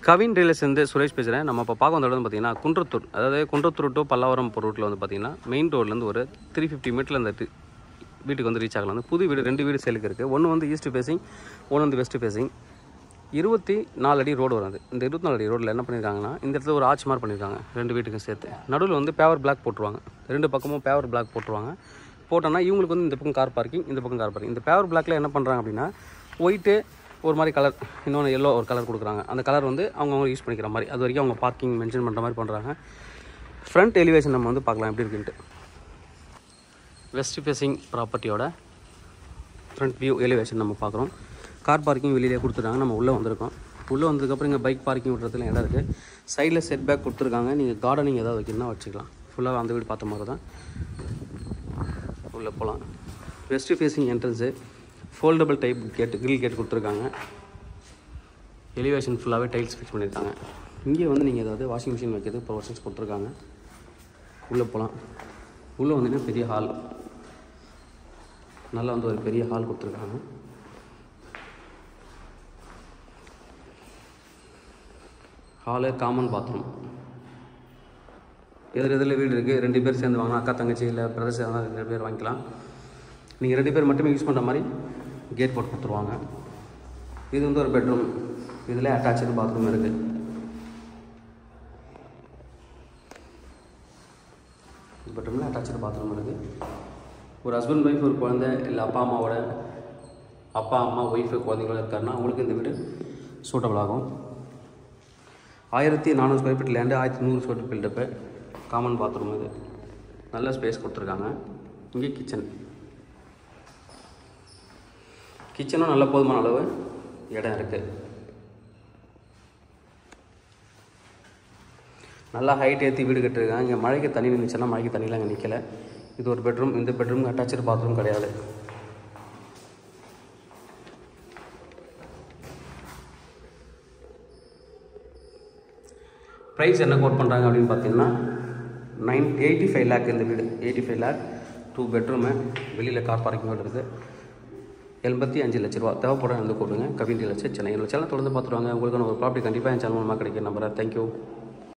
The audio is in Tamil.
கவின் ரியல்ஸ்லேருந்து சுரேஷ் பேசுகிறேன். நம்ம இப்போ பார்க்க வந்த இடம் பார்த்தீங்கன்னா குன்றத்தூர், அதாவது குன்றத்தூர் டு பல்லாவரம் ரூட்டில் வந்து பார்த்தீங்கன்னா மெயின் ரோட்லேருந்து ஒரு 350 மீட்டரில் இந்த வீட்டுக்கு வந்து ரீச் ஆகலாம். வந்து புது வீடு 2 வீடு சேலுக்கு இருக்குது. ஒன்று வந்து ஈஸ்ட் ஃபேஸிங், ஒன்று வந்து வெஸ்ட் ஃபேஸிங். 24 அடி ரோடு வருது. இந்த 24 அடி ரோட்டில் என்ன பண்ணியிருக்காங்கன்னா, இந்த இடத்துல ஒரு ஆர்ச் மாதிரி பண்ணியிருக்காங்க 2 வீட்டுக்கும் சேர்த்து. நடுவில் வந்து பேவர் பிளாக் போட்டுருவாங்க, 2 பக்கமும் பேவர் பிளாக் போட்டுருவாங்க. போட்டோன்னா இவங்களுக்கு வந்து இந்த பக்கம் கார் பார்க்கிங், இந்த பக்கம் கார் பார்க்கிங். இந்த பேவர் பிளாக்கில் என்ன பண்ணுறாங்க அப்படின்னா, ஒயிட்டு ஒரு மாதிரி கலர், இன்னொன்று எல்லோ ஒரு கலர் கொடுக்குறாங்க. அந்த கலர் வந்து அவங்க யூஸ் பண்ணிக்கிற மாதிரி, அது வரைக்கும் அவங்க பார்க்கிங் மென்ஷன் பண்ணுற மாதிரி பண்ணுறாங்க. ஃப்ரண்ட் எலிவேஷன் நம்ம வந்து பார்க்கலாம் எப்படி இருக்குன்ட்டு. வெஸ்ட் ஃபேஸிங் ப்ராப்பர்ட்டியோட ஃப்ரண்ட் வியூ எலிவேஷன் நம்ம பார்க்குறோம். கார் பார்க்கிங் வெளியிலே கொடுத்துருக்காங்க. நம்ம உள்ளே வந்திருக்கோம். உள்ளே வந்ததுக்கப்புறம் இங்கே பைக் பார்க்கிங் விடுறதுல இடம் இருக்குது. சைடில் செட் பேக் கொடுத்துருக்காங்க. நீங்கள் கார்டனிங் ஏதாவது வைக்கணும்னா வச்சுக்கலாம். ஃபுல்லாக அந்த வீடு பார்த்த மாதிரி தான். உள்ளே போகலாம். West facing entrance, foldable type gate, grill gate கொடுத்துருக்காங்க. எலிவேஷன் ஃபுல்லாகவே டைல்ஸ் ஃபிக்ஸ் பண்ணியிருக்காங்க. இங்கே வந்து நீங்கள் ஏதாவது வாஷிங் மிஷின் வைக்கிறது ப்ரொவிஷன்ஸ் கொடுத்துருக்காங்க. உள்ளே போகலாம். உள்ளே வந்தீங்கன்னா பெரிய ஹால், நல்லா வந்து ஒரு பெரிய ஹால் கொடுத்துருக்காங்க. Hall, common bathroom. எதில் வீடு இருக்குது. 2 பேர் சேர்ந்து வாங்கினா, அக்கா தங்கச்சி இல்லை பிரதர்ஸ் எல்லாம் 2 பேர் வாங்கிக்கலாம். நீங்கள் 2 பேர் மட்டுமே யூஸ் பண்ணுற மாதிரி கேட் போட்டு கொடுத்துருவாங்க. இது வந்து ஒரு பெட்ரூம். இதில் அட்டாச்சு பாத்ரூம் இருக்குது. பெட்ரூமில் அட்டாச்சு பாத்ரூம் இருக்குது. ஒரு ஹஸ்பண்ட் ஒய்ஃப், ஒரு குழந்தை, இல்லை அப்பா அம்மா ஒய்ஃபு குழந்தைங்களோட இருக்காருன்னா அவங்களுக்கு இந்த வீடு சூட்டபிள் ஆகும். 1400 square feet land, 1100 square feet buildup. Common bathroom. இது நல்ல ஸ்பேஸ் கொடுத்துருக்காங்க. இங்கே கிச்சனும் நல்ல போதுமான அளவு இடம் இருக்குது. நல்லா ஹைட் ஏற்றி வீடு கட்டிருக்காங்க. இங்கே மழைக்கு தண்ணி நின்றுச்சுன்னா மழைக்கு தண்ணியில் அங்கே நிற்கலை. இது ஒரு பெட்ரூம். இந்த பெட்ரூம் அட்டாச்சு பாத்ரூம் கிடையாது. ப்ரைஸ் என்ன கோட் பண்ணுறாங்க அப்படின்னு பார்த்தீங்கன்னா 85 லேக் இந்த வீடு. 85 லேக், 2 பெட்ரூமு, வெளியில் கார் பார்க்கிங் இருக்குது. 85 லட்ச ரூபா. தேவைப்பட வந்து கூப்பிடுங்க. Kavin real estate Chennai. என்னோட சேனல் தொடர்ந்து பார்த்துருவாங்க. உங்களுக்கான ஒரு ப்ராப்பர்ட்டி கண்டிப்பாக என் சேனல் மூலமாக கிடைக்கும் நம்புறேன். தேங்க்யூ.